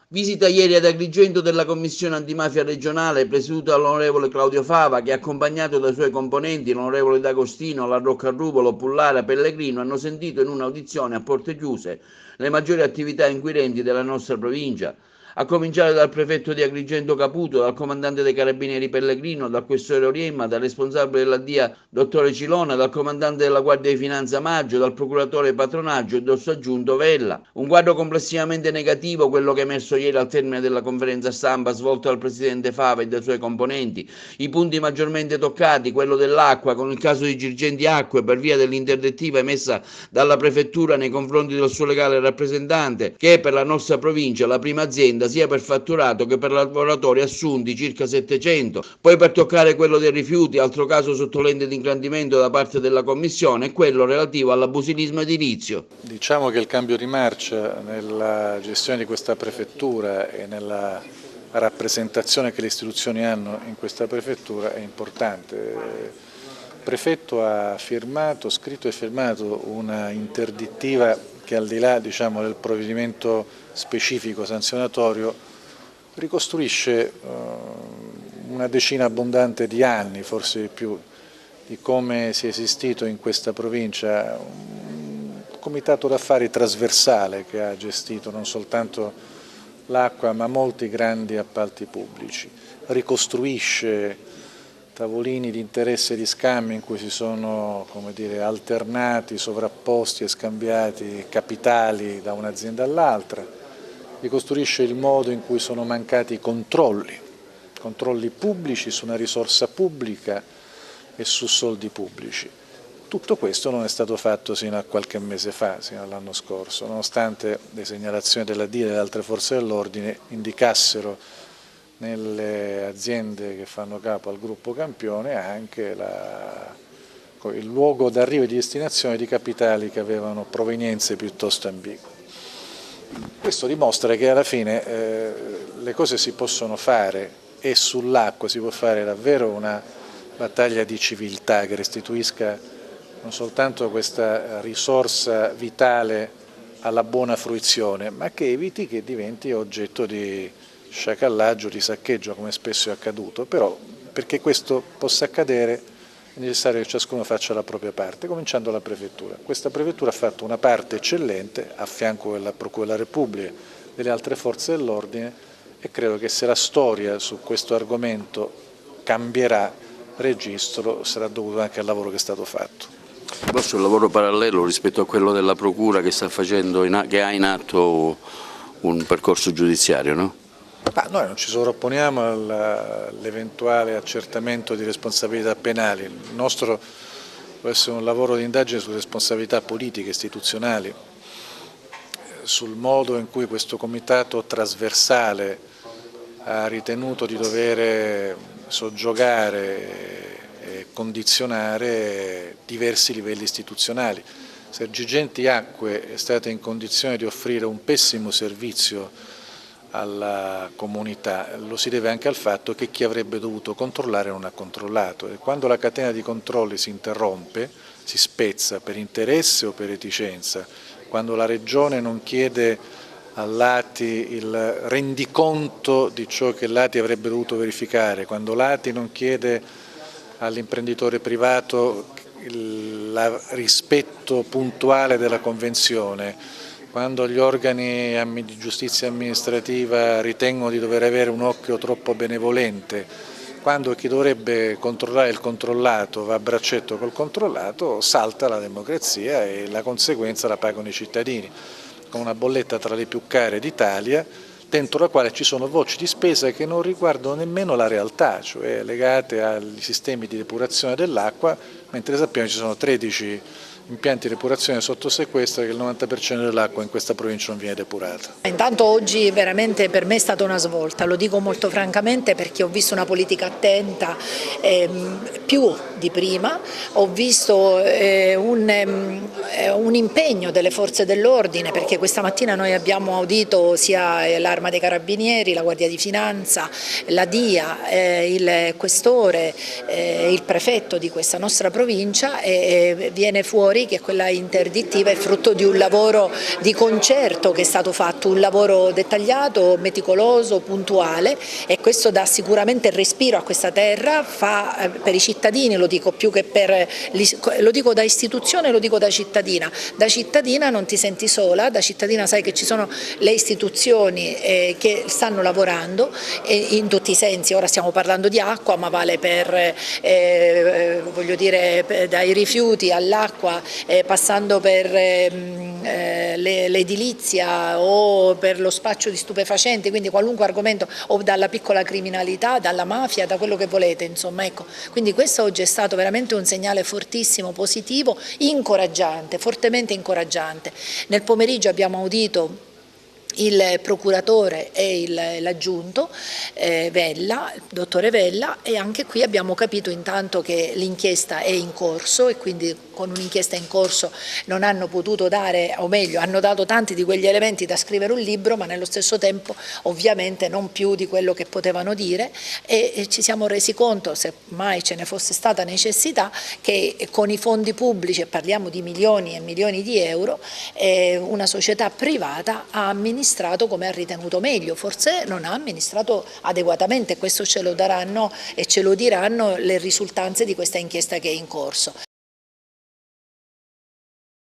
Visita ieri ad Agrigento della Commissione Antimafia regionale presieduta dall'onorevole Claudio Fava che, accompagnato dai suoi componenti, l'onorevole D'Agostino, La Roccarrubolo, Pullara, Pellegrino, hanno sentito in un'audizione a porte chiuse le maggiori attività inquirenti della nostra provincia, a cominciare dal prefetto di Agrigento Caputo, dal comandante dei carabinieri Pellegrino, dal questore Oriemma, dal responsabile della DIA dottore Cilona, dal comandante della Guardia di Finanza Maggio, dal procuratore Patronaggio e dal suo aggiunto Vella. Un quadro complessivamente negativo, quello che è emerso ieri al termine della conferenza stampa svolta dal presidente Fava e dai suoi componenti. I punti maggiormente toccati, quello dell'acqua, con il caso di Girgenti Acque per via dell'interdettiva emessa dalla prefettura nei confronti del suo legale rappresentante, che è per la nostra provincia la prima azienda sia per fatturato che per lavoratori assunti, circa 700. Poi per toccare quello dei rifiuti, altro caso sotto lente di ingrandimento da parte della Commissione, e quello relativo all'abusivismo edilizio. Diciamo che il cambio di marcia nella gestione di questa prefettura e nella rappresentazione che le istituzioni hanno in questa prefettura è importante. Il prefetto ha scritto e firmato una interdittiva che, al di là del provvedimento specifico sanzionatorio, ricostruisce una decina abbondante di anni, forse di più, di come sia esistito in questa provincia un comitato d'affari trasversale che ha gestito non soltanto l'acqua ma molti grandi appalti pubblici. Ricostruisce tavolini di interesse e di scambio in cui si sono, alternati, sovrapposti e scambiati capitali da un'azienda all'altra, ricostruisce il modo in cui sono mancati i controlli pubblici su una risorsa pubblica e su soldi pubblici. Tutto questo non è stato fatto sino a qualche mese fa, sino all'anno scorso, nonostante le segnalazioni della DIA e delle altre forze dell'ordine indicassero nelle aziende che fanno capo al gruppo Campione anche il luogo d'arrivo e di destinazione di capitali che avevano provenienze piuttosto ambigue. Questo dimostra che alla fine le cose si possono fare e sull'acqua si può fare davvero una battaglia di civiltà che restituisca non soltanto questa risorsa vitale alla buona fruizione, ma che eviti che diventi oggetto di sciacallaggio, di saccheggio, come spesso è accaduto. Però perché questo possa accadere è necessario che ciascuno faccia la propria parte, cominciando dalla prefettura. Questa prefettura ha fatto una parte eccellente a fianco della Procura della Repubblica, delle altre forze dell'ordine, e credo che se la storia su questo argomento cambierà registro sarà dovuto anche al lavoro che è stato fatto. Questo è un lavoro parallelo rispetto a quello della Procura che sta facendo, che ha in atto un percorso giudiziario, no? Noi non ci sovrapponiamo all'eventuale accertamento di responsabilità penali. Il nostro può essere un lavoro di indagine su responsabilità politiche, istituzionali, sul modo in cui questo comitato trasversale ha ritenuto di dover soggiogare e condizionare diversi livelli istituzionali. Se Girgenti Acque è stata in condizione di offrire un pessimo servizio alla comunità, lo si deve anche al fatto che chi avrebbe dovuto controllare non ha controllato, e quando la catena di controlli si interrompe, si spezza per interesse o per reticenza, quando la Regione non chiede all'ATI il rendiconto di ciò che l'ATI avrebbe dovuto verificare, quando l'ATI non chiede all'imprenditore privato il rispetto puntuale della convenzione, quando gli organi di giustizia amministrativa ritengono di dover avere un occhio troppo benevolente, quando chi dovrebbe controllare il controllato va a braccetto col controllato, salta la democrazia e la conseguenza la pagano i cittadini, con una bolletta tra le più care d'Italia, dentro la quale ci sono voci di spesa che non riguardano nemmeno la realtà, cioè legate ai sistemi di depurazione dell'acqua, mentre sappiamo che ci sono 13 impianti di depurazione sotto sequestro e che il 90% dell'acqua in questa provincia non viene depurata. Intanto oggi veramente per me è stata una svolta, lo dico molto francamente, perché ho visto una politica attenta più di prima, ho visto un impegno delle forze dell'ordine, perché questa mattina noi abbiamo audito sia l'Arma dei Carabinieri, la Guardia di Finanza, la DIA, il questore, il prefetto di questa nostra provincia, e viene fuori fuori che quella interdittiva è frutto di un lavoro di concerto che è stato fatto, un lavoro dettagliato, meticoloso, puntuale, e questo dà sicuramente respiro a questa terra, fa per i cittadini, lo dico più che lo dico da istituzione, lo dico da cittadina. Da cittadina non ti senti sola, da cittadina sai che ci sono le istituzioni che stanno lavorando in tutti i sensi. Ora stiamo parlando di acqua, ma vale per voglio dire, dai rifiuti all'acqua, passando per l'edilizia o per lo spaccio di stupefacenti, quindi qualunque argomento, o dalla piccola criminalità, dalla mafia, da quello che volete, insomma, ecco. Quindi questo oggi è stato veramente un segnale fortissimo, positivo, incoraggiante, fortemente incoraggiante. Nel pomeriggio abbiamo audito il procuratore e l'aggiunto Vella, il dottore Vella, e anche qui abbiamo capito intanto che l'inchiesta è in corso e quindi con un'inchiesta in corso non hanno potuto dare, o meglio hanno dato tanti di quegli elementi da scrivere un libro, ma nello stesso tempo ovviamente non più di quello che potevano dire, e ci siamo resi conto, se mai ce ne fosse stata necessità, che con i fondi pubblici, e parliamo di milioni e milioni di euro, una società privata ha amministrato come ha ritenuto meglio, forse non ha amministrato adeguatamente, questo ce lo daranno e ce lo diranno le risultanze di questa inchiesta che è in corso.